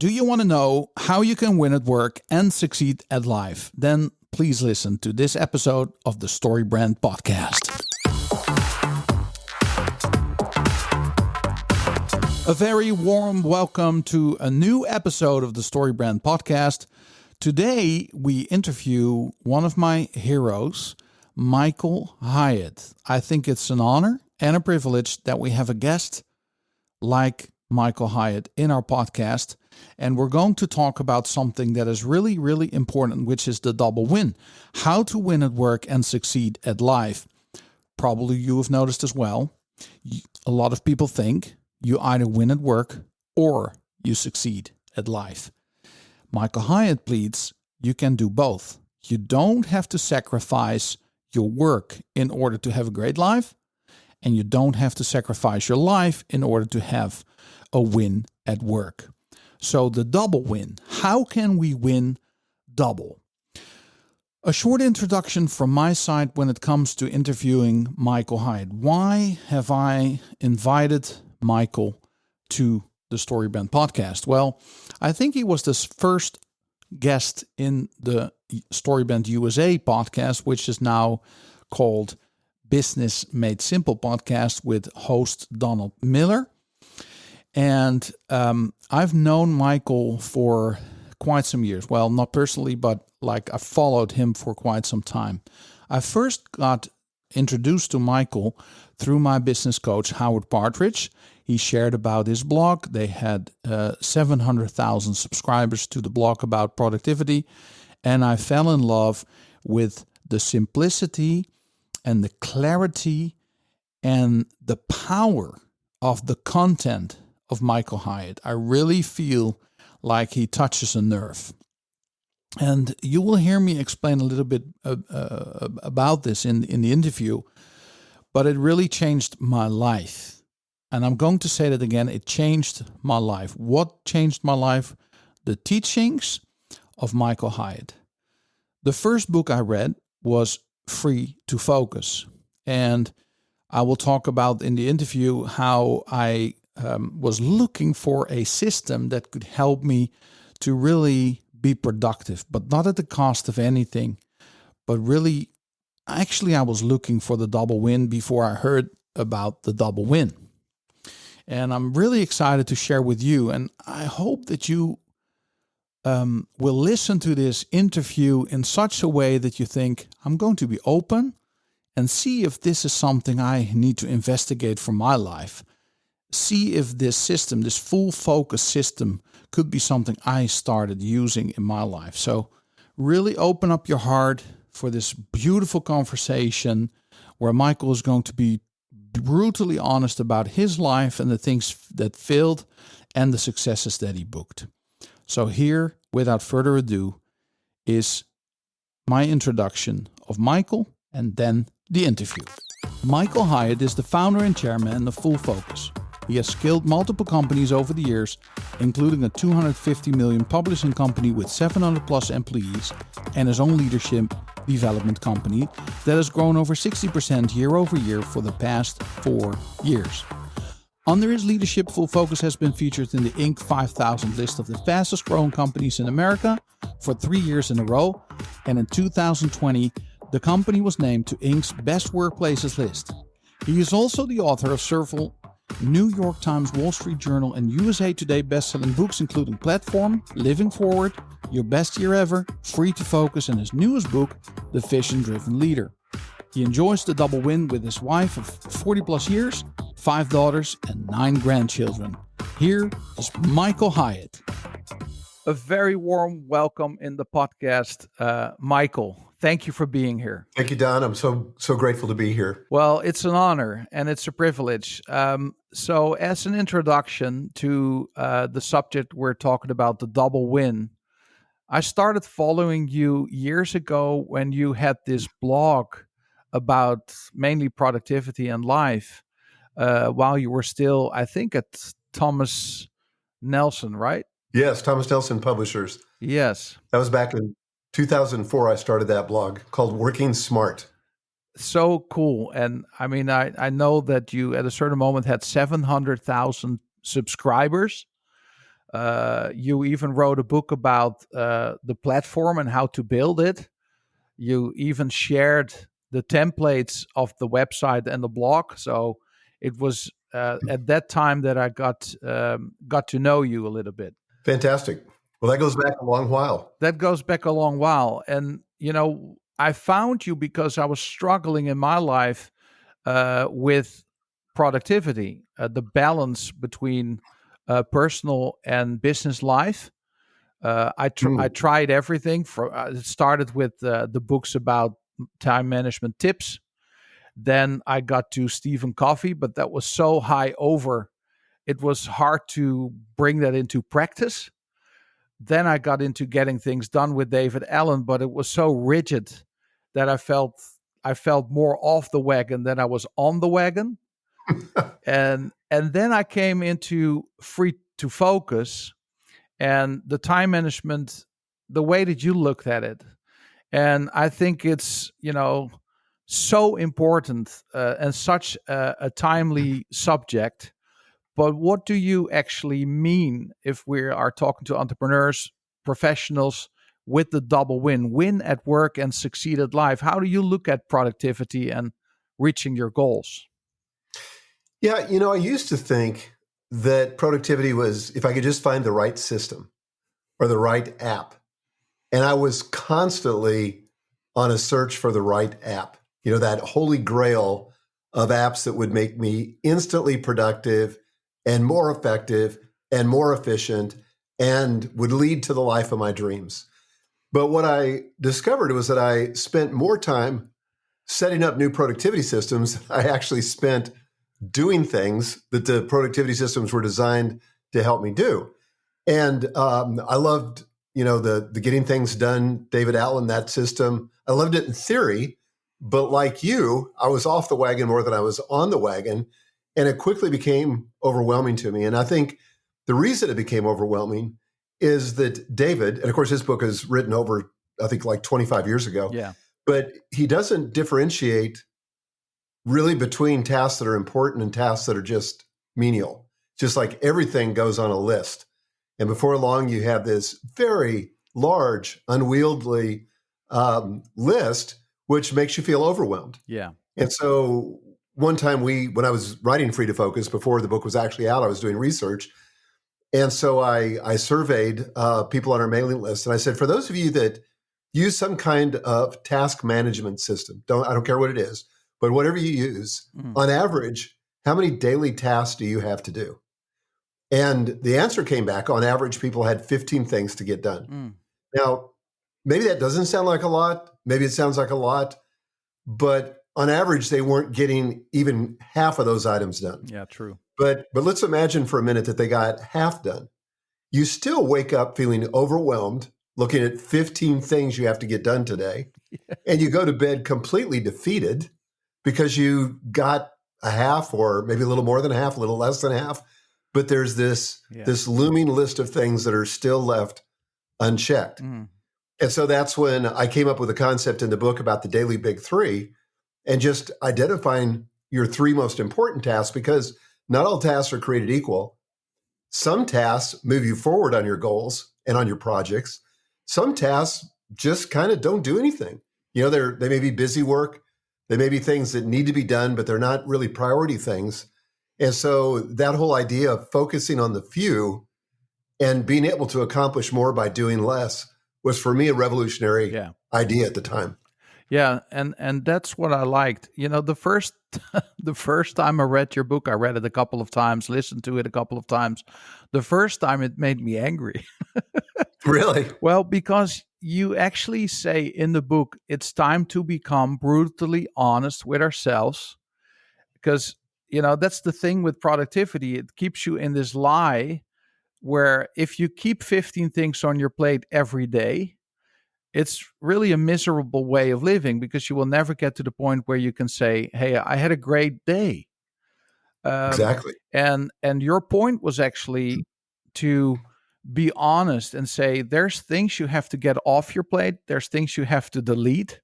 Do you want to know how you can win at work and succeed at life? Then please listen to this episode of the StoryBrand podcast. A very warm welcome to a new episode of the StoryBrand podcast. Today, we interview one of my heroes, Michael Hyatt. I think it's an honor and a privilege that we have a guest like Michael Hyatt in our podcast. And we're going to talk about something that is really, really important, which is the double win. How to win at work and succeed at life. Probably you have noticed as well, a lot of people think you either win at work or you succeed at life. Michael Hyatt pleads, you can do both. You don't have to sacrifice your work in order to have a great life, and you don't have to sacrifice your life in order to have a win at work. So the double win. How can we win double? A short introduction from my side when it comes to interviewing Michael Hyatt. Why have I invited Michael to the StoryBrand podcast? Well, I think he was the first guest in the StoryBrand USA podcast, which is now called Business Made Simple podcast with host Donald Miller. And I've known Michael for quite some years. Well, not personally, but like I followed him for quite some time. I first got introduced to Michael through my business coach, Howard Partridge. He shared about his blog. They had 700,000 subscribers to the blog about productivity. And I fell in love with the simplicity and the clarity and the power of the content of Michael Hyatt. I really feel like he touches a nerve. And you will hear me explain a little bit about this in the interview, but it really changed my life. And I'm going to say that again, it changed my life. What changed my life? The teachings of Michael Hyatt. The first book I read was Free to Focus. And I will talk about in the interview how I was looking for a system that could help me to really be productive, but not at the cost of anything, but really, actually I was looking for the double win before I heard about the double win. And I'm really excited to share with you, and I hope that you will listen to this interview in such a way that you think, I'm going to be open and see if this is something I need to investigate for my life. See if this system, this full focus system, could be something I started using in my life. So really open up your heart for this beautiful conversation where Michael is going to be brutally honest about his life and the things that failed and the successes that he booked. So here, without further ado, is my introduction of Michael and then the interview. Michael Hyatt is the founder and chairman of Full Focus. He has scaled multiple companies over the years, including a $250 million publishing company with 700 plus employees and his own leadership development company that has grown over 60% year over year for the past 4 years. Under his leadership, Full Focus has been featured in the Inc. 5000 list of the fastest growing companies in America for 3 years in a row, and in 2020, the company was named to Inc.'s Best Workplaces list. He is also the author of several New York Times, Wall Street Journal, and USA Today best-selling books, including Platform, Living Forward, Your Best Year Ever, Free to Focus, and his newest book, The Vision-Driven Leader. He enjoys the double win with his wife of 40 plus years, 5 daughters, and 9 grandchildren. Here is Michael Hyatt. A very warm welcome in the podcast, Michael. Thank you for being here. Thank you, Don. I'm so grateful to be here. Well, it's an honor and it's a privilege. So as an introduction to the subject we're talking about, the double win, I started following you years ago when you had this blog about mainly productivity and life while you were still, I think, at Thomas Nelson, right? Yes, Thomas Nelson Publishers. Yes. That was back in 2004. I started that blog called Working Smart. So cool. And I mean, I know that you at a certain moment had 700,000 subscribers. You even wrote a book about the platform and how to build it. You even shared the templates of the website and the blog. So it was at that time that I got to know you a little bit. Fantastic. Well, that goes back a long while. That goes back a long while. And, I found you because I was struggling in my life with productivity, the balance between personal and business life. I tried everything. It started with the books about time management tips. Then I got to Stephen Covey, but that was so high over. It was hard to bring that into practice. Then I got into Getting Things Done with David Allen, but it was so rigid that I felt more off the wagon than I was on the wagon. And then I came into Free to Focus and the time management, the way that you looked at it. And I think it's, so important and such a timely subject. But what do you actually mean if we are talking to entrepreneurs, professionals with the double win at work and succeed at life? How do you look at productivity and reaching your goals? Yeah, I used to think that productivity was if I could just find the right system or the right app. And I was constantly on a search for the right app, that holy grail of apps that would make me instantly productive and more effective and more efficient and would lead to the life of my dreams. But what I discovered was that I spent more time setting up new productivity systems. I actually spent doing things that the productivity systems were designed to help me do. And I loved, the Getting Things Done, David Allen, that system. I loved it in theory, but like you, I was off the wagon more than I was on the wagon. And it quickly became overwhelming to me. And I think the reason it became overwhelming is that David, and of course, his book is written over, I think, like 25 years ago. Yeah. But he doesn't differentiate really between tasks that are important and tasks that are just menial. Just like everything goes on a list. And before long, you have this very large, unwieldy list, which makes you feel overwhelmed. Yeah. And so one time when I was writing Free to Focus, before the book was actually out, I was doing research. And so I surveyed people on our mailing list. And I said, for those of you that use some kind of task management system, I don't care what it is, but whatever you use, on average, how many daily tasks do you have to do? And the answer came back, on average, people had 15 things to get done. Now, maybe that doesn't sound like a lot. Maybe it sounds like a lot. But on average, they weren't getting even half of those items done. Yeah, true. But let's imagine for a minute that they got half done. You still wake up feeling overwhelmed, looking at 15 things you have to get done today. Yeah. And you go to bed completely defeated because you got a half, or maybe a little more than a half, a little less than half. But there's this looming list of things that are still left unchecked. And so that's when I came up with a concept in the book about the daily big three, and just identifying your three most important tasks, because not all tasks are created equal. Some tasks move you forward on your goals and on your projects. Some tasks just kind of don't do anything. They may be busy work. They may be things that need to be done, but they're not really priority things. And so that whole idea of focusing on the few and being able to accomplish more by doing less was, for me, a revolutionary idea at the time. Yeah, and that's what I liked. The first time I read your book, I read it a couple of times, listened to it a couple of times. The first time it made me angry. Really? Well, because you actually say in the book, it's time to become brutally honest with ourselves. Because, that's the thing with productivity. It keeps you in this lie where if you keep 15 things on your plate every day, it's really a miserable way of living, because you will never get to the point where you can say, hey, I had a great day. Exactly. And your point was actually to be honest and say, there's things you have to get off your plate. There's things you have to delete.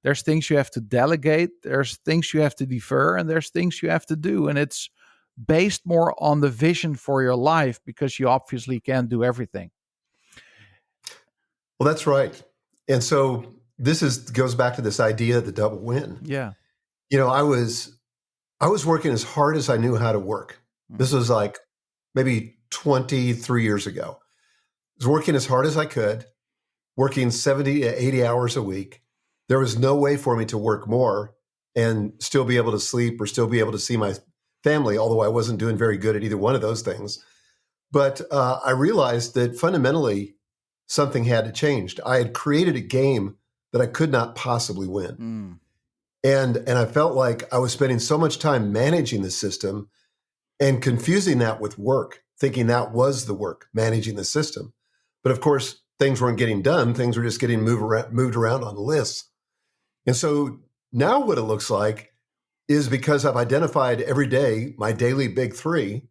There's things you have to delegate. There's things you have to defer, and there's things you have to do. And it's based more on the vision for your life, because you obviously can't do everything. Well, that's right. And so goes back to this idea of the double win. Yeah. I was working as hard as I knew how to work. This was like maybe 23 years ago. I was working as hard as I could, working 70 to 80 hours a week. There was no way for me to work more and still be able to sleep or still be able to see my family, although I wasn't doing very good at either one of those things. But I realized that fundamentally something had to change. I had created a game that I could not possibly win. And I felt like I was spending so much time managing the system and confusing that with work, thinking that was the work, managing the system. But of course, things weren't getting done. Things were just getting moved around on lists. And so now what it looks like is, because I've identified every day my daily big three,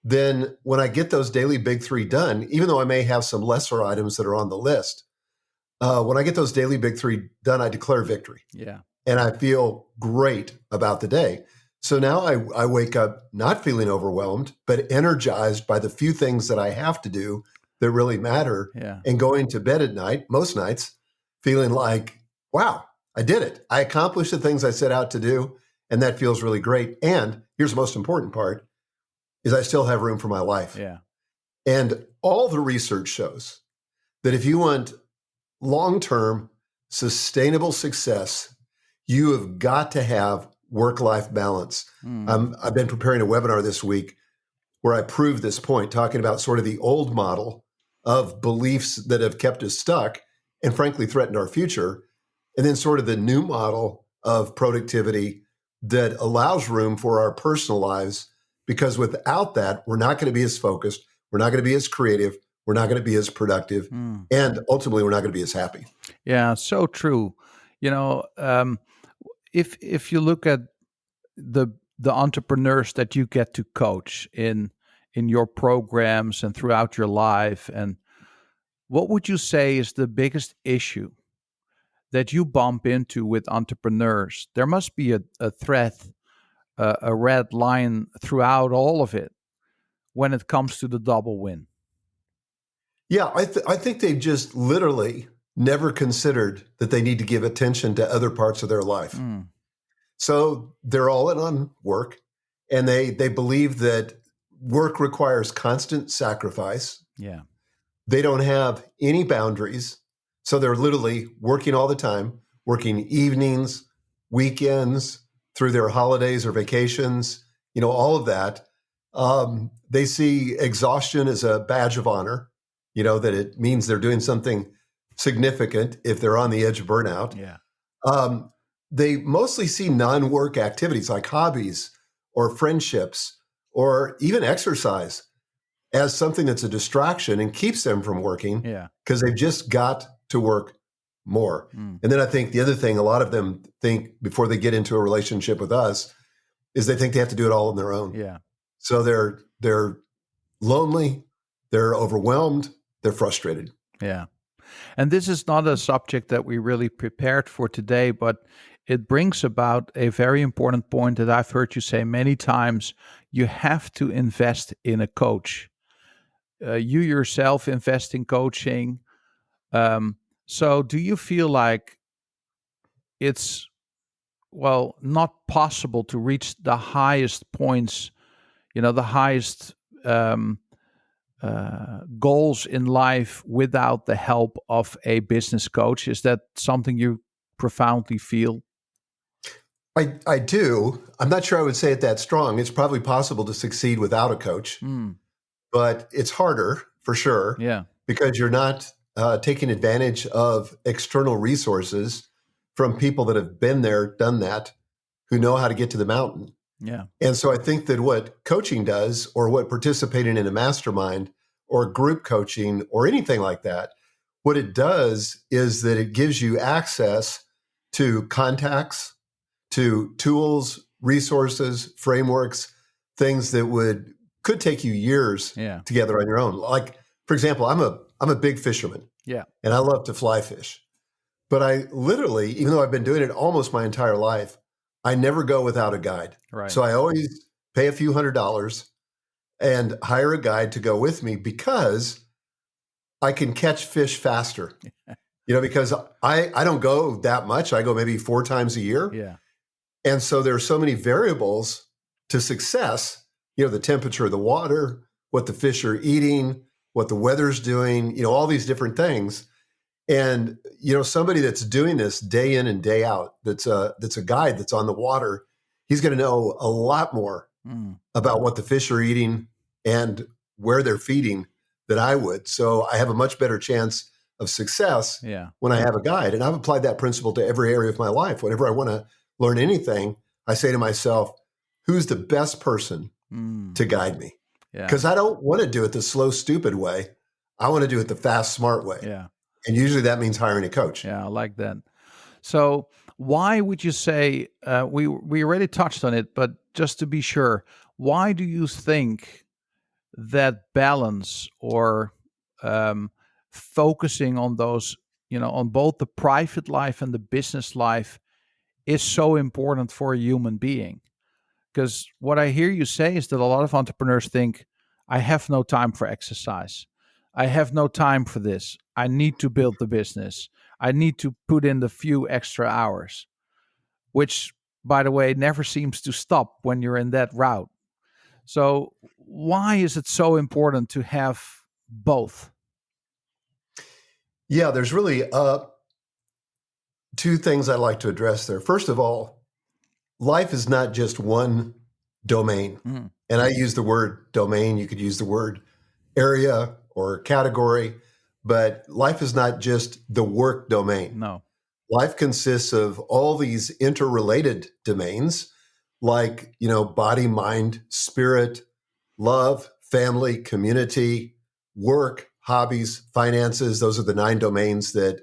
then when I get those daily big three done, even though I may have some lesser items that are on the list, when I get those daily big three done, I declare victory. Yeah. And I feel great about the day. So now I wake up not feeling overwhelmed, but energized by the few things that I have to do that really matter. Yeah. And going to bed at night, most nights, feeling like, wow, I did it. I accomplished the things I set out to do. And that feels really great. And here's the most important part, is I still have room for my life. Yeah. And all the research shows that if you want long-term sustainable success, you have got to have work-life balance. I've been preparing a webinar this week where I prove this point, talking about sort of the old model of beliefs that have kept us stuck and frankly threatened our future, and then sort of the new model of productivity that allows room for our personal lives, because without that, we're not going to be as focused, we're not going to be as creative, we're not going to be as productive, and ultimately we're not going to be as happy. Yeah, so true. If you look at the entrepreneurs that you get to coach in your programs and throughout your life, and what would you say is the biggest issue that you bump into with entrepreneurs? There must be a thread, a red line throughout all of it when it comes to the double win. Yeah, I think they've just literally never considered that they need to give attention to other parts of their life. So they're all in on work, and they believe that work requires constant sacrifice. Yeah. They don't have any boundaries. So they're literally working all the time, working evenings, weekends, through their holidays or vacations, all of that. They see exhaustion as a badge of honor, that it means they're doing something significant if they're on the edge of burnout. Yeah. They mostly see non-work activities like hobbies or friendships or even exercise as something that's a distraction and keeps them from working, because they've just got to work more. And then I think the other thing a lot of them think before they get into a relationship with us is they think they have to do it all on their own. Yeah. So they're lonely, they're overwhelmed, they're frustrated. Yeah. And this is not a subject that we really prepared for today, but it brings about a very important point that I've heard you say many times. You have to invest in a coach. You yourself invest in coaching. So do you feel like it's, not possible to reach the highest points, the highest goals in life without the help of a business coach? Is that something you profoundly feel? I do. I'm not sure I would say it that strong. It's probably possible to succeed without a coach, but it's harder for sure. Yeah. Because you're not taking advantage of external resources from people that have been there, done that, who know how to get to the mountain. Yeah. And so I think that what coaching does, or what participating in a mastermind or group coaching or anything like that, what it does is that it gives you access to contacts, to tools, resources, frameworks, things that could take you years together on your own. Like, for example, I'm a big fisherman. Yeah. And I love to fly fish. But I literally, even though I've been doing it almost my entire life, I never go without a guide. Right. So I always pay a few $100s and hire a guide to go with me because I can catch fish faster. Because I don't go that much. I go maybe 4 times a year. Yeah. And so there are so many variables to success, the temperature of the water, what the fish are eating, what the weather's doing, all these different things. And, somebody that's doing this day in and day out, that's a guide that's on the water, he's going to know a lot more about what the fish are eating and where they're feeding than I would. So I have a much better chance of success when I have a guide. And I've applied that principle to every area of my life. Whenever I want to learn anything, I say to myself, who's the best person to guide me? Because I don't want to do it the slow, stupid way. I want to do it the fast, smart way. Yeah. And usually that means hiring a coach. Yeah, I like that. So why would you say, we already touched on it, but just to be sure, why do you think that balance or focusing on those, on both the private life and the business life is so important for a human being? Because what I hear you say is that a lot of entrepreneurs think, I have no time for exercise. I have no time for this. I need to build the business. I need to put in the few extra hours, which, by the way, never seems to stop when you're in that route. So why is it so important to have both? Yeah, there's really 2 things I'd like to address there. First of all, life is not just one domain. And I use the word domain. You could use the word area or category, but life is not just the work domain. No. Life consists of all these interrelated domains like, body, mind, spirit, love, family, community, work, hobbies, finances. Those are the 9 domains that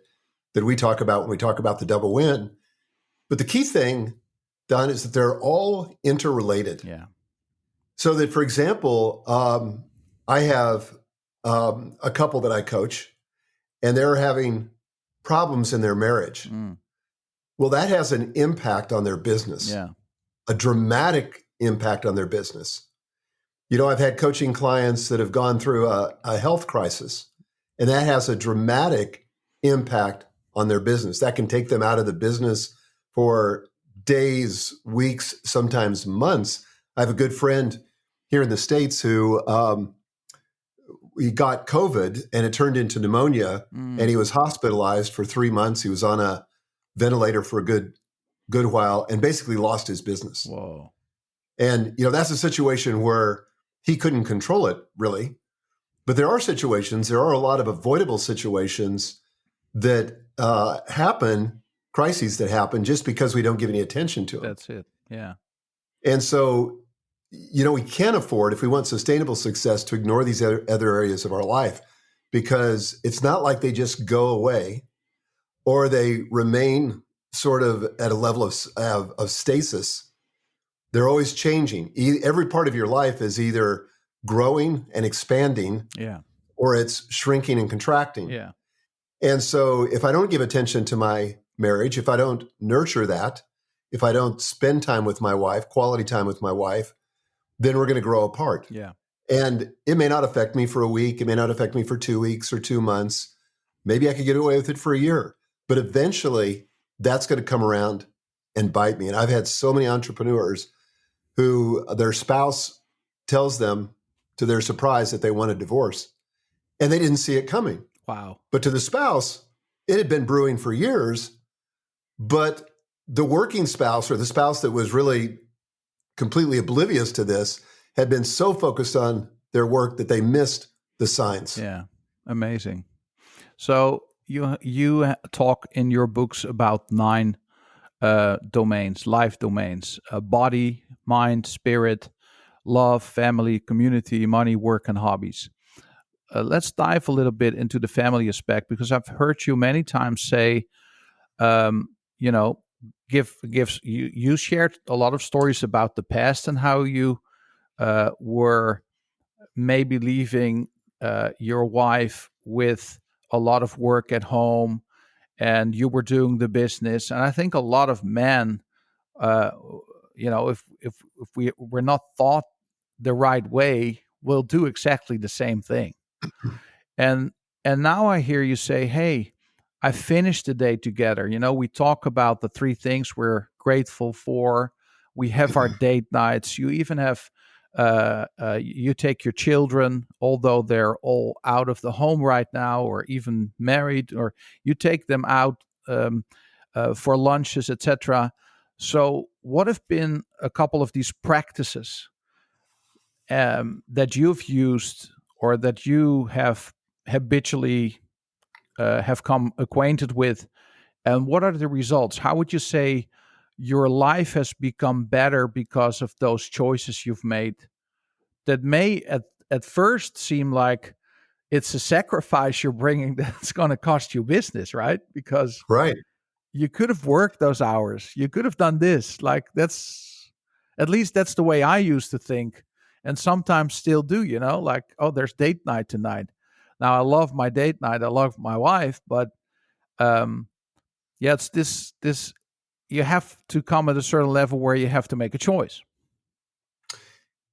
we talk about when we talk about the double win. But the key thing, Don, is that they're all interrelated. Yeah. So that, for example, I have a couple that I coach, and they're having problems in their marriage. Well, that has an impact on their business, a dramatic impact on their business. I've had coaching clients that have gone through a health crisis, and that has a dramatic impact on their business. That can take them out of the business for days, weeks, sometimes months. I have a good friend here in the States who he got COVID and it turned into pneumonia, and he was hospitalized for 3 months. He was on a ventilator for a good while and basically lost his business. Whoa. And, that's a situation where he couldn't control it, really. But there are a lot of avoidable situations that happen, crises that happen just because we don't give any attention to them. That's it. Yeah. And so, we can't afford, if we want sustainable success, to ignore these other areas of our life, because it's not like they just go away or they remain sort of at a level of stasis. They're always changing. Every part of your life is either growing and expanding, or it's shrinking and contracting. Yeah. And so if I don't give attention to my marriage, if I don't nurture that, if I don't spend time with my wife, quality time with my wife, then we're going to grow apart. Yeah. And it may not affect me for a week. It may not affect me for 2 weeks or 2 months. Maybe I could get away with it for a year. But eventually, that's going to come around and bite me. And I've had so many entrepreneurs who their spouse tells them, to their surprise, that they want a divorce. And they didn't see it coming. Wow. But to the spouse, it had been brewing for years. But the working spouse, or the spouse that was really completely oblivious to this, had been so focused on their work that they missed the signs. Yeah. Amazing. So you talk in your books about 9 domains, life domains: body, mind, spirit, love, family, community, money, work, and hobbies. Let's dive a little bit into the family aspect, because I've heard you many times say, you shared a lot of stories about the past and how you were maybe leaving your wife with a lot of work at home, and you were doing the business. And I think a lot of men if we're not taught the right way, we'll do exactly the same thing. And now I hear you say, "Hey, I finished the day together." We talk about the three things we're grateful for. We have our date nights. You even have you take your children, although they're all out of the home right now, or even married, or you take them out for lunches, etc. So, what have been a couple of these practices that you've used or that you have habitually have come acquainted with, and what are the results? How would you say your life has become better because of those choices you've made that may at first seem like it's a sacrifice you're bringing that's going to cost you business, right? Because Right. you could have worked those hours. You could have done this. Like at least that's the way I used to think, and sometimes still do. Like, oh, there's date night tonight. Now I love my date night. I love my wife, but yeah, it's this. You have to come at a certain level where you have to make a choice.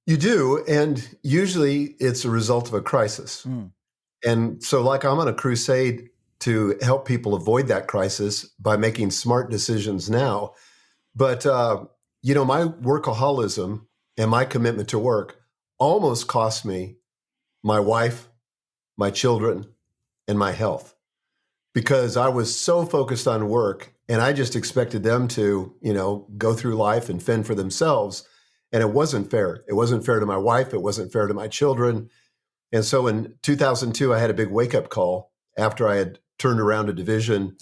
You do. And usually it's a result of a crisis. And so, like, I'm on a crusade to help people avoid that crisis by making smart decisions now. But, my workaholism and my commitment to work almost cost me my wife, my children, and my health, because I was so focused on work and I just expected them to, go through life and fend for themselves. And it wasn't fair. It wasn't fair to my wife. It wasn't fair to my children. And so in 2002, I had a big wake-up call after I had turned around a division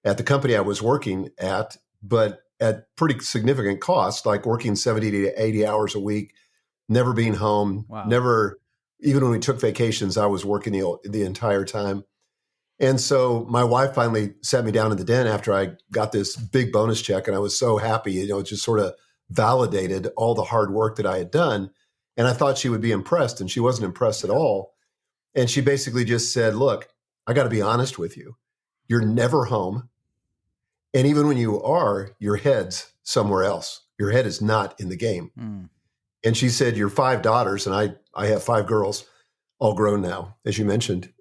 at the company I was working at, but at pretty significant cost, like working 70 to 80 hours a week, never being home, Wow. never, even when we took vacations, I was working the entire time. And so my wife finally sat me down in the den after I got this big bonus check, and I was so happy, it just sort of validated all the hard work that I had done. And I thought she would be impressed, and she wasn't impressed at all. And she basically just said, "Look, I got to be honest with you. You're never home. And even when you are, your head's somewhere else. Your head is not in the game." And she said, "Your 5 daughters," and I have 5 girls, all grown now, as you mentioned.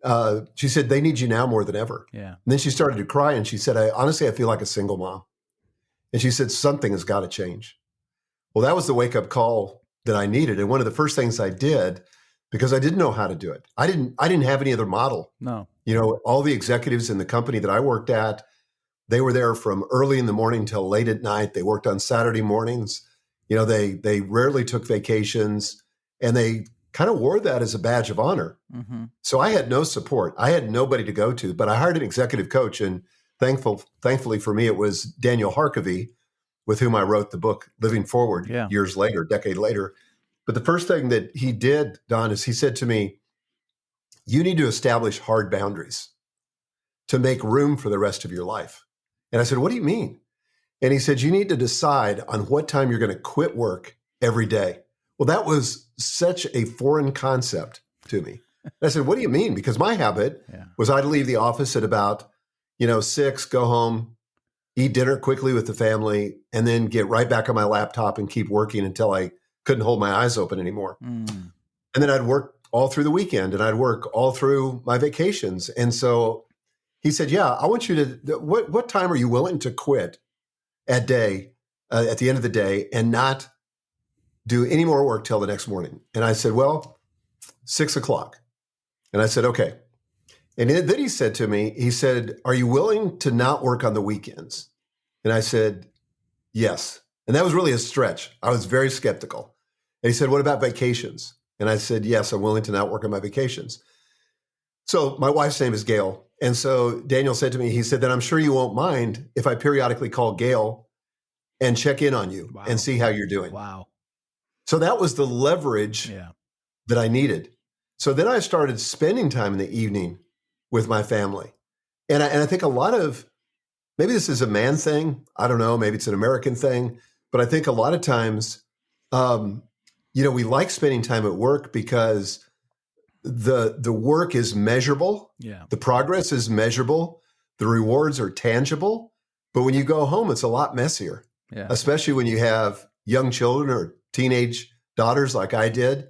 She said, "They need you now more than ever." Yeah. And then she started to cry, and she said, "I feel like a single mom." And she said, "Something has got to change." Well, that was the wake-up call that I needed. And one of the first things I did, because I didn't know how to do it, I didn't have any other model. No. All the executives in the company that I worked at, they were there from early in the morning till late at night. They worked on Saturday mornings. They rarely took vacations, and they kind of wore that as a badge of honor. So I had no support. I had nobody to go to, but I hired an executive coach, and thankfully for me, it was Daniel Harkavy, with whom I wrote the book Living Forward years later, decade later. But the first thing that he did, Don, is he said to me, "You need to establish hard boundaries to make room for the rest of your life." And I said, "What do you mean?" And he said, "You need to decide on what time you're going to quit work every day." Well, that was such a foreign concept to me. And I said, "What do you mean?" Because my habit was I'd leave the office at about, 6, go home, eat dinner quickly with the family, and then get right back on my laptop and keep working until I couldn't hold my eyes open anymore. And then I'd work all through the weekend, and I'd work all through my vacations. And so he said, "Yeah, I want you to, what time are you willing to quit at the end of the day and not do any more work till the next morning?" And I said, "Well, 6:00. And I said, "Okay." And then he said to me, he said, "Are you willing to not work on the weekends?" And I said, "Yes." And that was really a stretch. I was very skeptical. And he said, "What about vacations?" And I said, "Yes, I'm willing to not work on my vacations." So my wife's name is Gail. And so Daniel said to me, he said, "Then I'm sure you won't mind if I periodically call Gail and check in on you and see how you're doing." Wow. So that was the leverage that I needed. So then I started spending time in the evening with my family. And I think a lot of, maybe this is a man thing, I don't know, maybe it's an American thing, but I think a lot of times, we like spending time at work because the work is measurable. Yeah. The progress is measurable. The rewards are tangible. But when you go home, it's a lot messier, especially when you have, young children or teenage daughters like I did.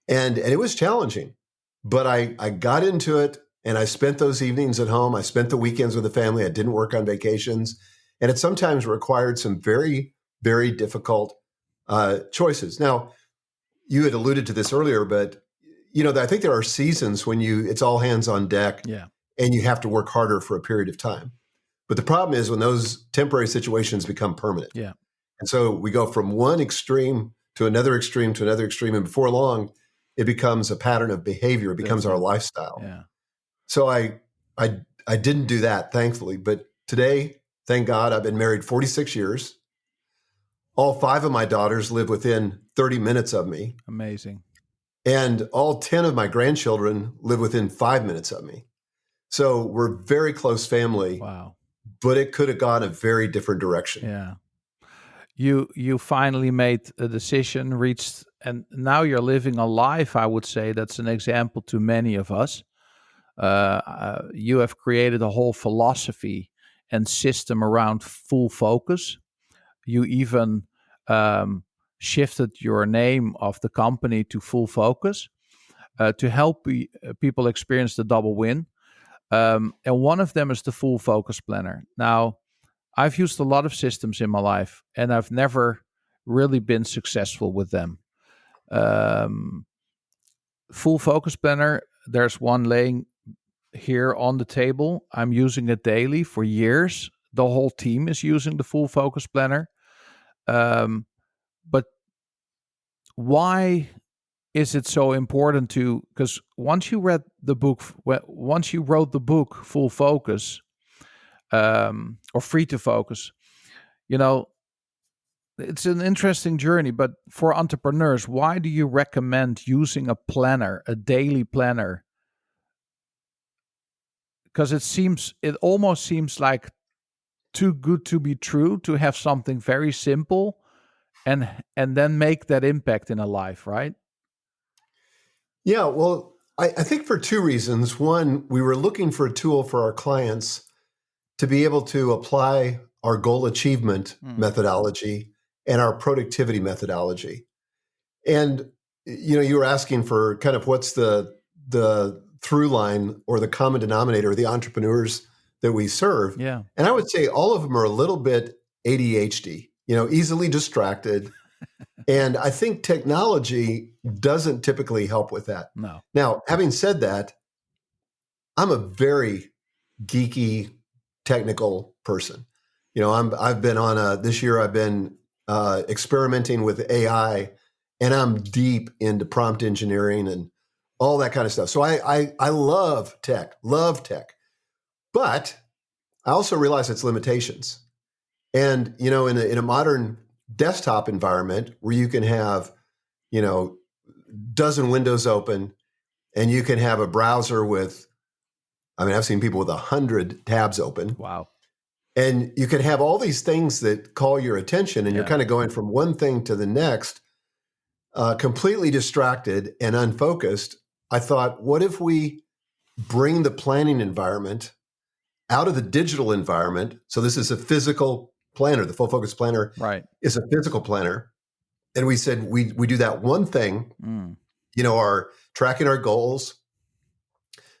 And it was challenging, but I got into it and I spent those evenings at home. I spent the weekends with the family. I didn't work on vacations. And it sometimes required some very, very difficult choices. Now, you had alluded to this earlier, but I think there are seasons when it's all hands on deck, and you have to work harder for a period of time. But the problem is when those temporary situations become permanent. Yeah. And so we go from one extreme to another extreme to another extreme. And before long, it becomes a pattern of behavior. It becomes our lifestyle. Yeah. So I didn't do that, thankfully. But today, thank God, I've been married 46 years. All 5 of my daughters live within 30 minutes of me. Amazing. And all 10 of my grandchildren live within 5 minutes of me. So we're very close family. Wow. But it could have gone a very different direction. Yeah. You finally made a decision, reached, and now you're living a life, I would say, that's an example to many of us. You have created a whole philosophy and system around full focus. You even shifted your name of the company to Full Focus to help people experience the double win. And one of them is the Full Focus Planner. Now, I've used a lot of systems in my life, and I've never really been successful with them. Full Focus Planner, there's one laying here on the table. I'm using it daily for years. The whole team is using the Full Focus Planner. But why is it so important to, because once you wrote the book Full Focus, or Free to Focus, it's an interesting journey. But for entrepreneurs, why do you recommend using a planner, a daily planner? Because it almost seems like too good to be true to have something very simple and then make that impact in a life, right? Yeah, well, I think for 2 reasons. One, we were looking for a tool for our clients to be able to apply our goal achievement methodology and our productivity methodology. And, you were asking for kind of what's the through line or the common denominator of the entrepreneurs that we serve. Yeah. And I would say all of them are a little bit ADHD, easily distracted. And I think technology doesn't typically help with that. No. Now, having said that, I'm a very geeky, technical person. I've been this year I've been experimenting with AI, and I'm deep into prompt engineering and all that kind of stuff. So I love tech, but I also realize its limitations. And, in a modern desktop environment where you can have, dozen windows open, and you can have a browser with, I've seen people with 100 tabs open. Wow. And you can have all these things that call your attention, and you're kind of going from one thing to the next, completely distracted and unfocused. I thought, what if we bring the planning environment out of the digital environment? So this is a physical planner. The Full Focus Planner is a physical planner. And we said, we do that one thing, our tracking our goals,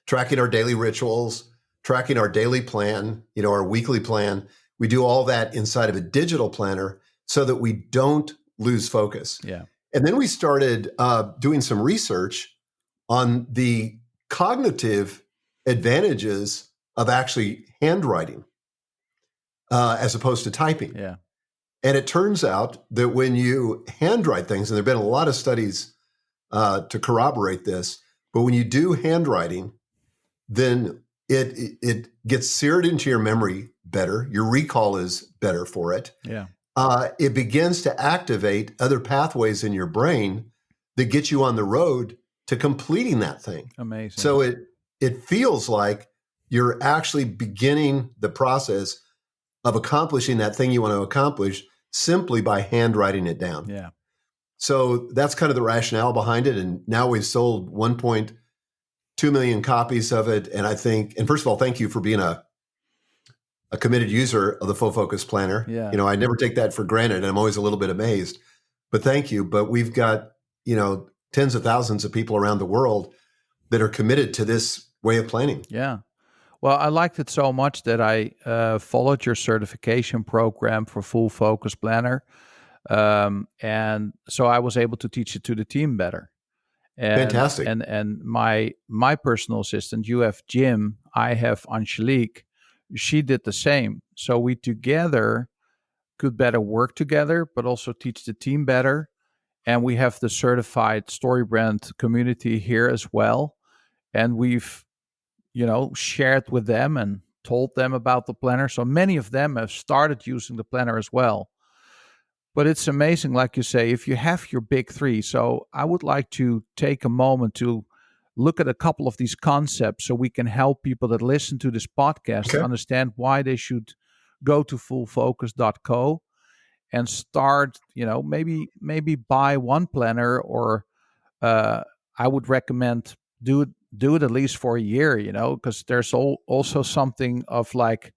tracking our daily rituals, tracking our daily plan, our weekly plan. We do all that inside of a digital planner so that we don't lose focus. Yeah. And then we started doing some research on the cognitive advantages of actually handwriting as opposed to typing. Yeah. And it turns out that when you handwrite things, and there have been a lot of studies to corroborate this, but when you do handwriting, then it gets seared into your memory better. Your recall is better for it. Yeah. It begins to activate other pathways in your brain that get you on the road to completing that thing. Amazing. So it feels like you're actually beginning the process of accomplishing that thing you want to accomplish simply by handwriting it down. Yeah. So that's kind of the rationale behind it. And now we've sold 1.2 million copies of it. And and first of all, thank you for being a committed user of the Full Focus Planner. Yeah. I never take that for granted, and I'm always a little bit amazed. but thank you. But we've got, tens of thousands of people around the world that are committed to this way of planning. Yeah. Well, I liked it so much that I followed your certification program for Full Focus Planner. And so I was able to teach it to the team better. And Fantastic. and my personal assistant, you have Jim, I have Angelique. She did the same. So we together could better work together, but also teach the team better. And we have the certified StoryBrand community here as well. And we've, shared with them and told them about the planner. So many of them have started using the planner as well. But it's amazing, like you say, if you have your big three. So I would like to take a moment to look at a couple of these concepts so we can help people that listen to this podcast to understand why they should go to fullfocus.co and start, maybe buy one planner, or I would recommend do it at least for a year, because there's also something of like,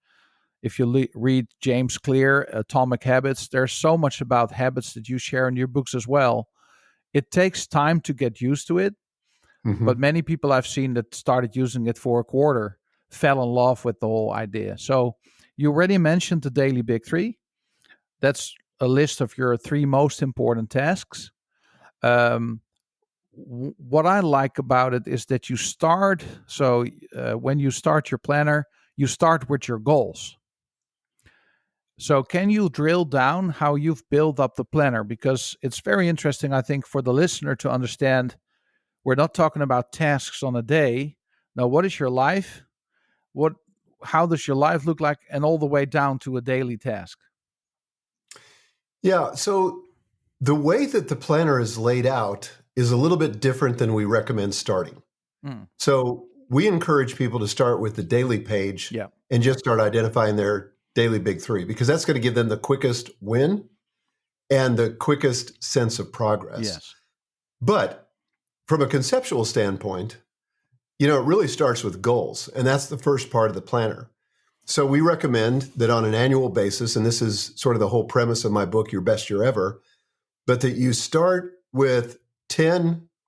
if you read James Clear, Atomic Habits, there's so much about habits that you share in your books as well. It takes time to get used to it, but many people I've seen that started using it for a quarter fell in love with the whole idea. So you already mentioned the daily big three. That's a list of your three most important tasks. What I like about it is that you start. So when you start your planner, you start with your goals. So can you drill down how you've built up the planner? Because it's very interesting, I think, for the listener to understand we're not talking about tasks on a day. Now, what is your life? How does your life look like? And all the way down to a daily task. Yeah. So the way that the planner is laid out is a little bit different than we recommend starting. So we encourage people to start with the daily page and just start identifying their daily big three, because that's going to give them the quickest win and the quickest sense of progress. Yes. But from a conceptual standpoint, it really starts with goals, and that's the first part of the planner. So we recommend that on an annual basis, and this is sort of the whole premise of my book, Your Best Year Ever, but that you start with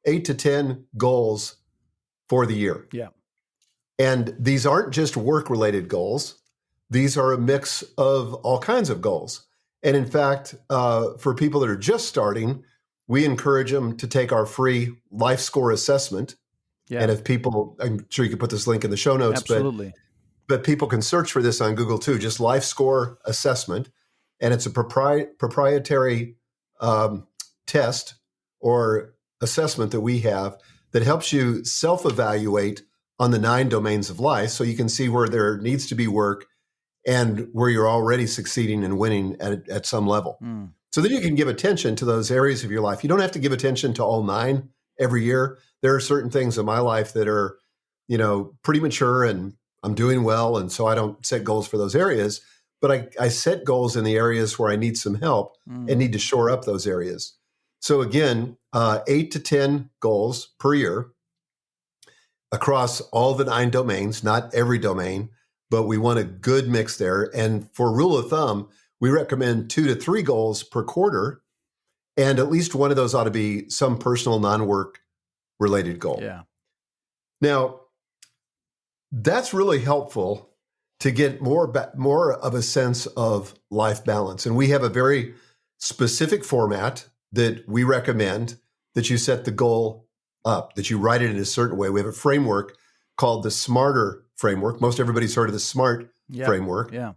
8 to 10 goals for the year. Yeah. And these aren't just work-related goals. These are a mix of all kinds of goals. And in fact, for people that are just starting, we encourage them to take our free life score assessment. Yeah. And if people, I'm sure you can put this link in the show notes, absolutely. But people can search for this on Google too, just life score assessment. And it's a proprietary test or assessment that we have that helps you self-evaluate on the 9 domains of life, so you can see where there needs to be work and where you're already succeeding and winning at some level. So then you can give attention to those areas of your life. You don't have to give attention to all 9 every year. There are certain things in my life that are, pretty mature and I'm doing well. And so I don't set goals for those areas, but I set goals in the areas where I need some help and need to shore up those areas. So again, 8 to 10 goals per year across all the 9 domains, not every domain, but we want a good mix there. And for rule of thumb, we recommend 2 to 3 goals per quarter. And at least one of those ought to be some personal non-work related goal. Yeah. Now, that's really helpful to get more of a sense of life balance. And we have a very specific format that we recommend that you set the goal up, that you write it in a certain way. We have a framework called the SMARTER framework. Most everybody's heard of the SMART framework. Yeah.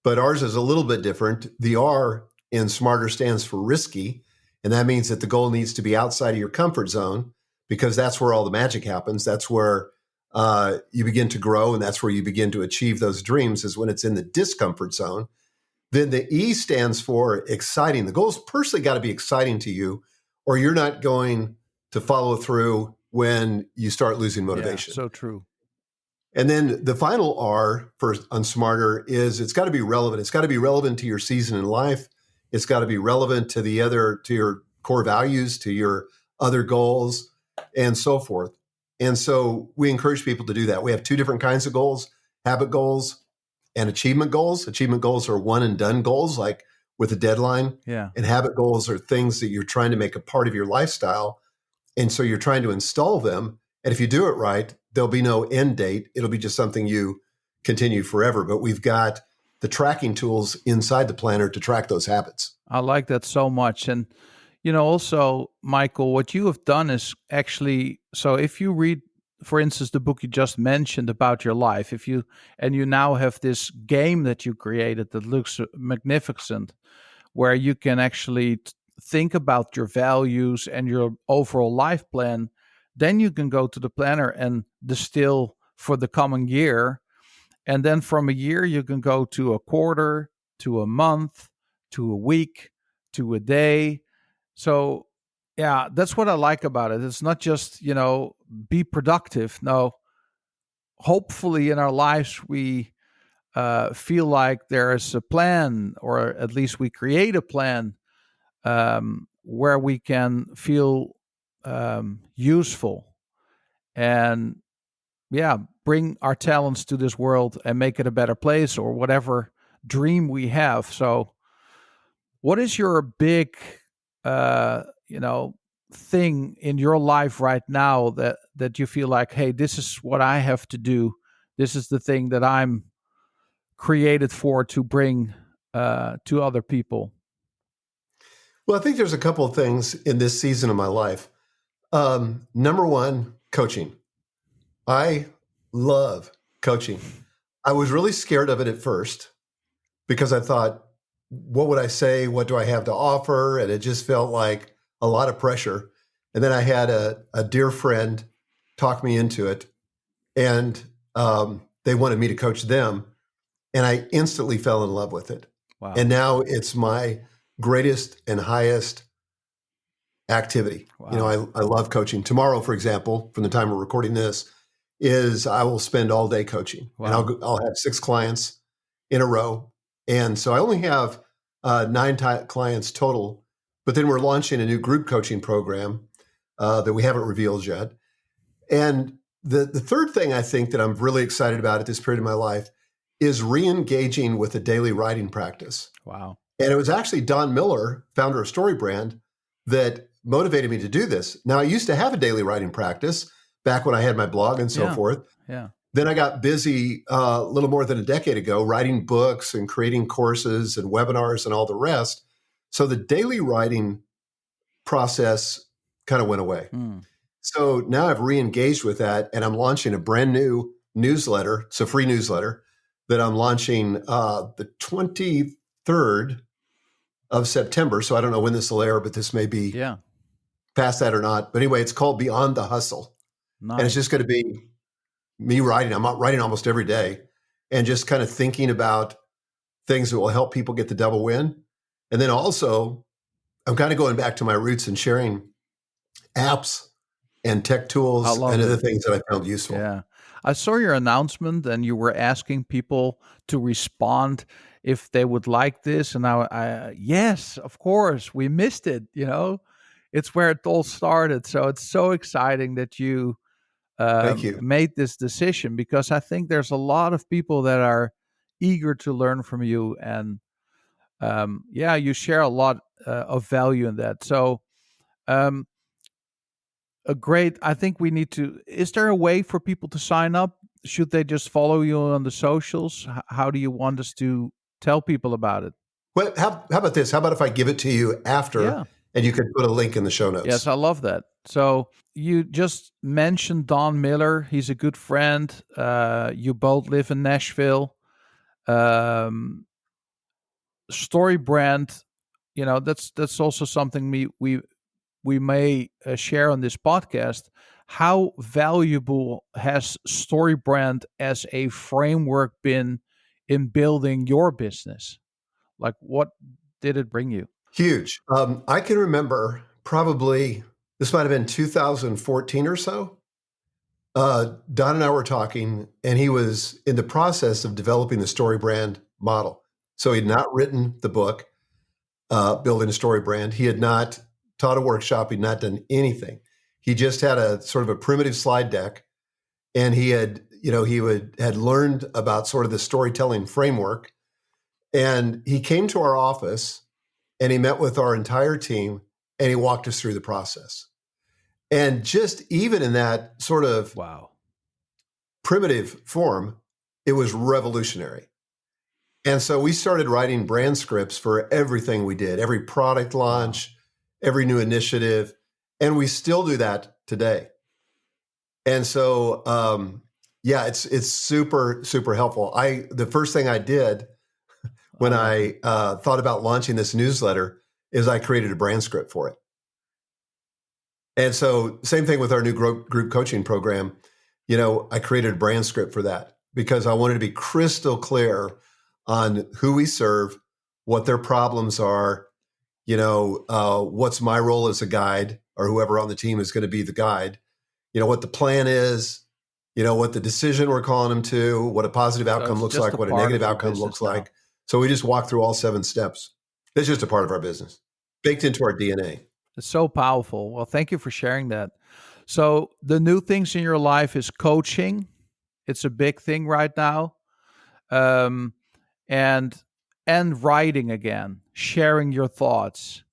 But ours is a little bit different. The R in SMARTER stands for risky. And that means that the goal needs to be outside of your comfort zone, because that's where all the magic happens. That's where you begin to grow, and that's where you begin to achieve those dreams, is when it's in the discomfort zone. Then the E stands for exciting. The goal's personally got to be exciting to you, or you're not going to follow through when you start losing motivation. Yeah, so true. And then the final R on SMARTER is it's got to be relevant. It's got to be relevant to your season in life. It's got to be relevant to to your core values, to your other goals, and so forth. And so we encourage people to do that. We have 2 different kinds of goals: habit goals and achievement goals. Achievement goals are one and done goals, like with a deadline. Yeah. And habit goals are things that you're trying to make a part of your lifestyle. And so you're trying to install them. And if you do it right, there'll be no end date. It'll be just something you continue forever. But we've got the tracking tools inside the planner to track those habits. I like that so much. And, also, Michael, what you have done is actually, so if you read, for instance, the book you just mentioned about your life, and you now have this game that you created that looks magnificent, where you can actually think about your values and your overall life plan, then you can go to the planner and distill for the coming year. And then from a year, you can go to a quarter, to a month, to a week, to a day. So, yeah, that's what I like about it. It's not just, be productive. No, hopefully in our lives, we feel like there is a plan, or at least we create a plan where we can feel useful and, yeah, bring our talents to this world and make it a better place, or whatever dream we have. So, what is your big, thing in your life right now that you feel like, hey, this is what I have to do. This is the thing that I'm created for to bring to other people. Well, I think there's a couple of things in this season of my life. Number one, coaching. I love coaching. I was really scared of it at first because I thought, what would I say? What do I have to offer? And it just felt like a lot of pressure. And then I had a dear friend talk me into it, and they wanted me to coach them. And I instantly fell in love with it. Wow. And now it's my greatest and highest activity. Wow. I love coaching. Tomorrow, for example, from the time we're recording this, is I will spend all day coaching. Wow. And I'll have 6 clients in a row. And so I only have 9 clients total, but then we're launching a new group coaching program that we haven't revealed yet. And the third thing I think that I'm really excited about at this period of my life is re-engaging with a daily writing practice. Wow. And it was actually Don Miller, founder of StoryBrand, that motivated me to do this. Now, I used to have a daily writing practice back when I had my blog and so forth. Yeah. Then I got busy a little more than a decade ago writing books and creating courses and webinars and all the rest. So the daily writing process kind of went away. So now I've re-engaged with that, and I'm launching a brand new newsletter. It's a free newsletter that I'm launching the 23rd of September. So I don't know when this will air, but this may be past that or not. But anyway, it's called Beyond the Hustle. Nice. And it's just going to be me writing. I'm writing almost every day and just kind of thinking about things that will help people get the double win. And then also, I'm kind of going back to my roots and sharing apps and tech tools and other things that I found useful. Yeah. I saw your announcement, and you were asking people to respond if they would like this. And yes, of course, we missed it. It's where it all started. So it's so exciting that you Thank you. made this decision, because I think there's a lot of people that are eager to learn from you. And you share a lot of value in that. So I think we need to, is there a way for people to sign up? Should they just follow you on the socials? How do you want us to tell people about it? Well, how about this? How about if I give it to you after and you can put a link in the show notes? Yes, I love that. So you just mentioned Don Miller. He's a good friend. You both live in Nashville. StoryBrand, that's also something we may share on this podcast. How valuable has StoryBrand as a framework been in building your business? Like, what did it bring you? Huge. I can remember probably, this might have been 2014 or so. Don and I were talking, and he was in the process of developing the StoryBrand model. So he had not written the book, Building a StoryBrand. He had not taught a workshop. He'd not done anything. He just had a sort of a primitive slide deck, and he had learned about sort of the storytelling framework. And he came to our office and he met with our entire team and he walked us through the process. And just even in that sort of Wow. primitive form, it was revolutionary. And so we started writing brand scripts for everything we did, every product launch, every new initiative, and we still do that today. And so, it's super, super helpful. The first thing I did when I thought about launching this newsletter is I created a brand script for it. And so same thing with our new group coaching program. I created a brand script for that because I wanted to be crystal clear on who we serve, what their problems are, what's my role as a guide, or whoever on the team is going to be the guide, what the plan is, what the decision we're calling them to, what a positive outcome looks like, what a negative outcome looks like. So we just walk through all 7 steps. It's just a part of our business, baked into our DNA. It's so powerful. Well, thank you for sharing that. So the new things in your life is coaching. It's a big thing right now. And writing again, sharing your thoughts.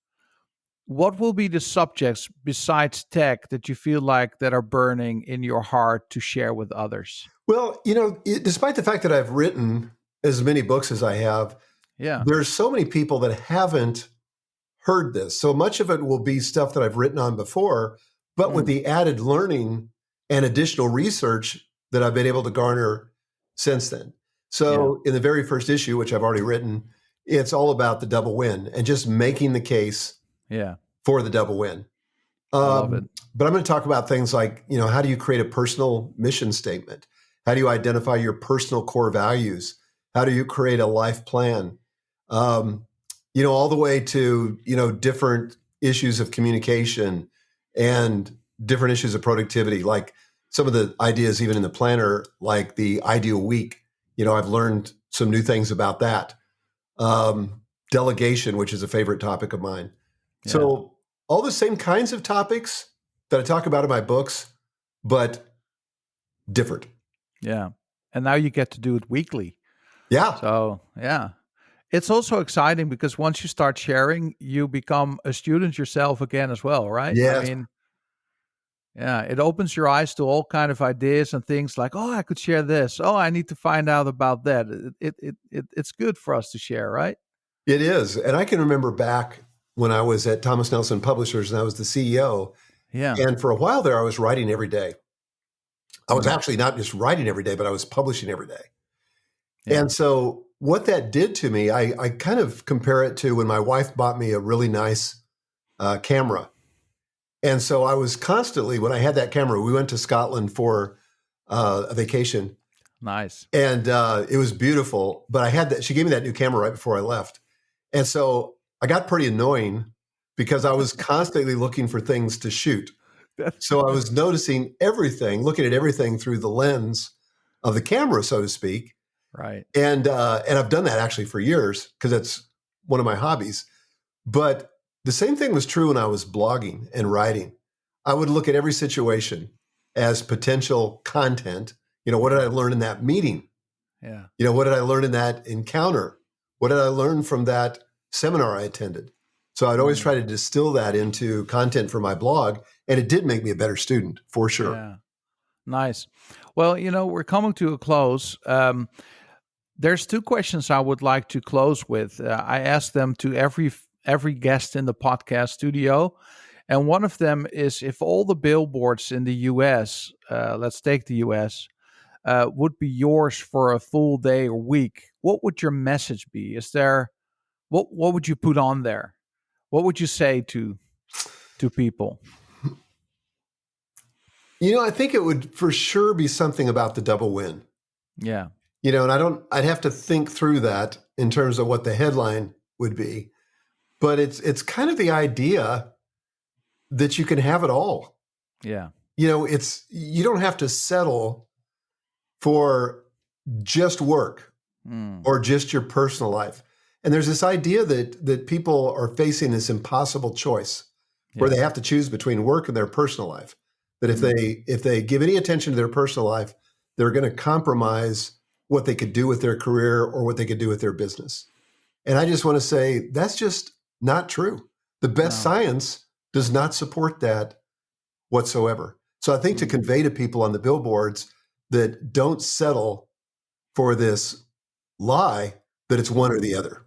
What will be the subjects besides tech that you feel like that are burning in your heart to share with others? Well, despite the fact that I've written as many books as I have, there's so many people that haven't heard this. So much of it will be stuff that I've written on before, but with the added learning and additional research that I've been able to garner since then. So in the very first issue, which I've already written, it's all about the double win and just making the case for the double win. I love it. But I'm going to talk about things like, how do you create a personal mission statement? How do you identify your personal core values? How do you create a life plan? All the way to, different issues of communication and different issues of productivity, like some of the ideas even in the planner, like the ideal week. I've learned some new things about that. Delegation, which is a favorite topic of mine. Yeah. So all the same kinds of topics that I talk about in my books, but different. Yeah. And now you get to do it weekly. Yeah. So, yeah. It's also exciting because once you start sharing, you become a student yourself again as well, right? Yes. I mean, it opens your eyes to all kind of ideas and things like, oh, I could share this. Oh, I need to find out about that. It's good for us to share, right? It is. And I can remember back when I was at Thomas Nelson Publishers and I was the CEO. Yeah. And for a while there, I was writing every day. I was actually not just writing every day, but I was publishing every day. Yeah. And so what that did to me, I kind of compare it to when my wife bought me a really nice camera. And so I was constantly, when I had that camera, we went to Scotland for a vacation. Nice. And it was beautiful. But I had that, she gave me that new camera right before I left. And so I got pretty annoying because I was constantly looking for things to shoot. So I was noticing everything, looking at everything through the lens of the camera, so to speak. Right. And I've done that actually for years because it's one of my hobbies. But the same thing was true when I was blogging and writing. I would look at every situation as potential content. What did I learn in that meeting? Yeah. What did I learn in that encounter? What did I learn from that seminar I attended? So I'd always try to distill that into content for my blog. And it did make me a better student, for sure. Yeah. Nice. Well, we're coming to a close. There's 2 questions I would like to close with. I ask them to every guest in the podcast studio. And one of them is, if all the billboards in the US, let's take the US, would be yours for a full day or week, what would your message be? What would you put on there? What would you say to people? I think it would for sure be something about the double win. Yeah. And I'd have to think through that in terms of what the headline would be. But it's kind of the idea that you can have it all. Yeah. You don't have to settle for just work or just your personal life. And there's this idea that people are facing this impossible choice where they have to choose between work and their personal life. That if they give any attention to their personal life, they're going to compromise what they could do with their career or what they could do with their business. And I just want to say that's just not true. The best No. science does not support that whatsoever. So I think to convey to people on the billboards that don't settle for this lie that it's one or the other.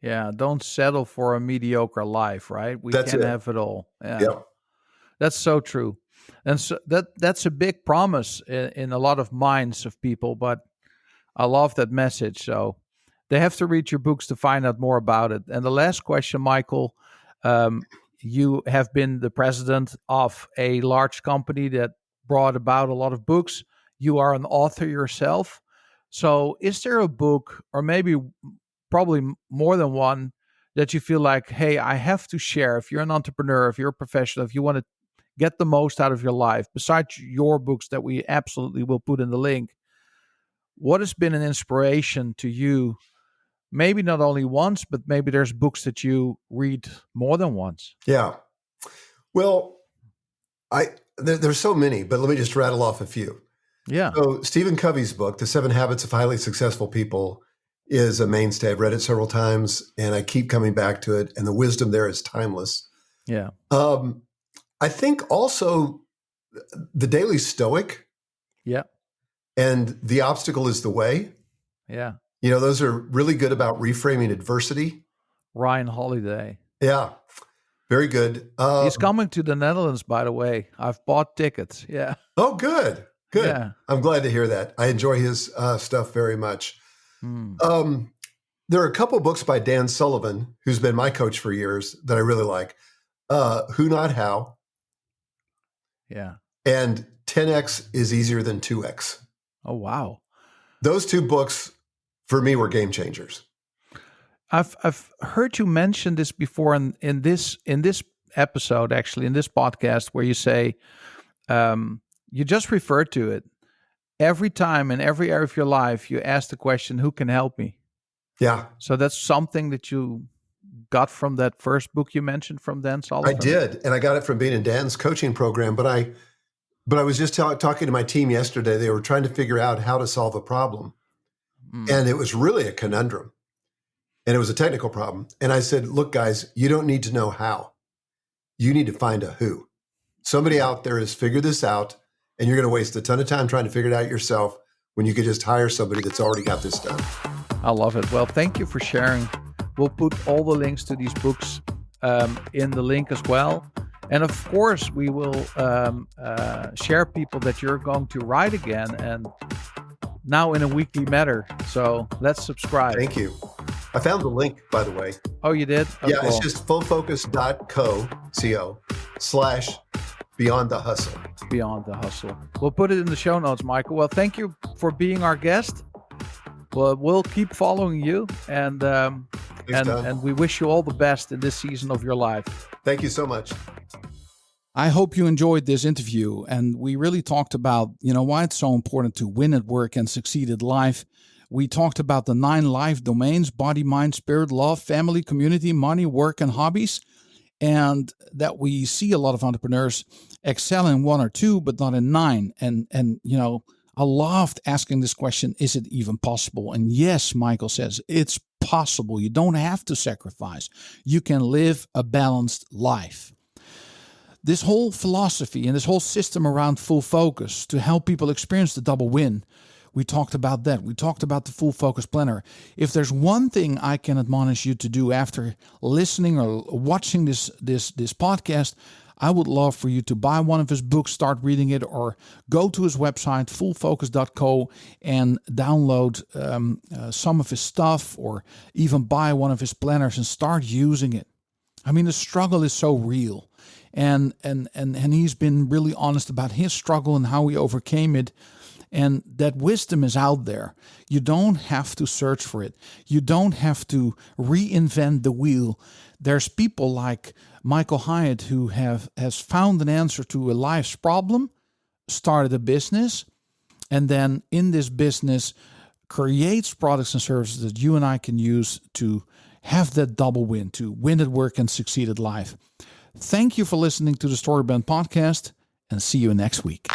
Yeah, don't settle for a mediocre life, right? We That's can't it. have it all. Yeah. Yep. That's so true. And so that's a big promise in a lot of minds of people, but I love that message. So they have to read your books to find out more about it. And the last question, Michael, um, you have been the president of a large company that brought about a lot of books. You are an author yourself. So is there a book, or maybe probably more than one, that you feel like, hey, I have to share? If you're an entrepreneur, if you're a professional, if you want to get the most out of your life, besides your books that we absolutely will put in the link, what has been an inspiration to you? Maybe not only once, but maybe there's books that you read more than once. Yeah. Well, there's so many, but let me just rattle off a few. Yeah. So Stephen Covey's book, The 7 Habits of Highly Successful People, is a mainstay. I've read it several times and I keep coming back to it. And the wisdom there is timeless. Yeah. I think also The Daily Stoic Yeah. and The Obstacle is the Way. Yeah. Those are really good about reframing adversity. Ryan Holiday. Yeah. Very good. He's coming to the Netherlands, by the way. I've bought tickets. Yeah. Oh, good. Good. Yeah. I'm glad to hear that. I enjoy his stuff very much. There are a couple books by Dan Sullivan, who's been my coach for years, that I really like. Who Not How. Yeah. And 10X is Easier Than 2X. Oh, wow. Those two books, for me, were game changers. I've heard you mention this before in this episode, actually, in this podcast, where you say you just referred to it. Every time in every area of your life, you ask the question, who can help me? Yeah. So that's something that you got from that first book you mentioned from Dan Sullivan? I did. And I got it from being in Dan's coaching program. But I was just talking to my team yesterday. They were trying to figure out how to solve a problem. And it was really a conundrum. And it was a technical problem. And I said, look, guys, you don't need to know how. You need to find a who. Somebody out there has figured this out, and you're going to waste a ton of time trying to figure it out yourself when you could just hire somebody that's already got this done. I love it. Well, thank you for sharing. We'll put all the links to these books in the link as well. And of course, we will share people that you're going to write again, and now in a weekly manner. So let's subscribe. Thank you. I found the link, by the way. Oh, you did? Oh, yeah, cool. It's just fullfocus.co/beyond the hustle. Beyond the Hustle. We'll put it in the show notes, Michael. Well, thank you for being our guest. Well, we'll keep following you, and we wish you all the best in this season of your life. Thank you so much. I hope you enjoyed this interview, and we really talked about, why it's so important to win at work and succeed at life. We talked about the 9 life domains: body, mind, spirit, love, family, community, money, work, and hobbies. And that we see a lot of entrepreneurs excel in 1 or 2, but not in 9. And I loved asking this question, is it even possible? And yes, Michael says, it's possible. You don't have to sacrifice. You can live a balanced life. This whole philosophy and this whole system around full focus to help people experience the double win, we talked about that. We talked about the full focus planner. If there's one thing I can admonish you to do after listening or watching this podcast, I would love for you to buy one of his books, start reading it, or go to his website, fullfocus.co, and download some of his stuff, or even buy one of his planners and start using it. I mean, the struggle is so real. And he's been really honest about his struggle and how he overcame it. And that wisdom is out there. You don't have to search for it. You don't have to reinvent the wheel. There's people like Michael Hyatt who has found an answer to a life's problem, started a business, and then in this business creates products and services that you and I can use to have that double win, to win at work and succeed at life. Thank you for listening to the StoryBrand podcast, and see you next week.